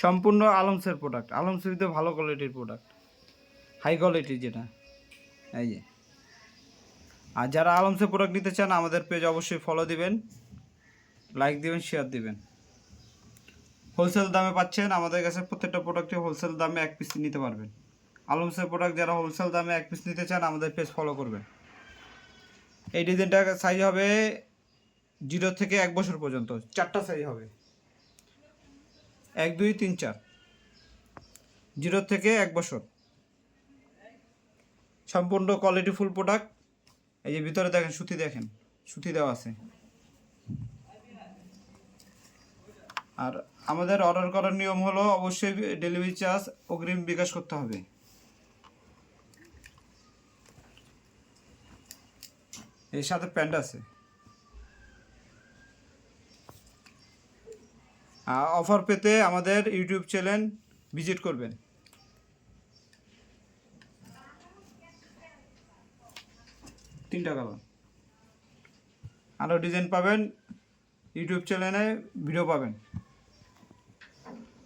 সম্পূর্ণ আলমসের প্রোডাক্ট, আলমসেরিতে ভালো কোয়ালিটির প্রোডাক্ট, হাই কোয়ালিটির যেটা। এই যে, আর যারা আলমসের প্রোডাক্ট নিতে চান আমাদের পেজ অবশ্যই ফলো দিবেন, লাইক দিবেন, শেয়ার দিবেন। হোলসেল দামে পাচ্ছেন আমাদের কাছে, প্রত্যেকটা প্রোডাক্টে হোলসেল দামে 1 পিস নিতে পারবেন। আলমসের প্রোডাক্ট যারা হোলসেল দামে 1 পিস নিতে চান আমাদের পেজ ফলো করবেন। এই ডিজাইনটা সাইজ হবে 0 থেকে 1 বছর পর্যন্ত, 4টা সাইজ হবে, 1 2 3 4, 0 থেকে 1 বছর। সম্পূর্ণ কোয়ালিটি ফুল প্রোডাক্ট। এই যে ভিতরে দেখেন, সুতি দেখেন, সুতি দেওয়া আছে। আর আমাদের অর্ডার করার নিয়ম হলো অবশ্যই ডেলিভারি চার্জ অগ্রিম বিকাশ করতে হবে। এর সাথে প্যান্ট আছে। অফার পেতে আমাদের ইউটিউব চ্যানেল ভিজিট করবেন। তিনটা কালার, আরও ডিজাইন পাবেন, ইউটিউব চ্যানেলে ভিডিও পাবেন।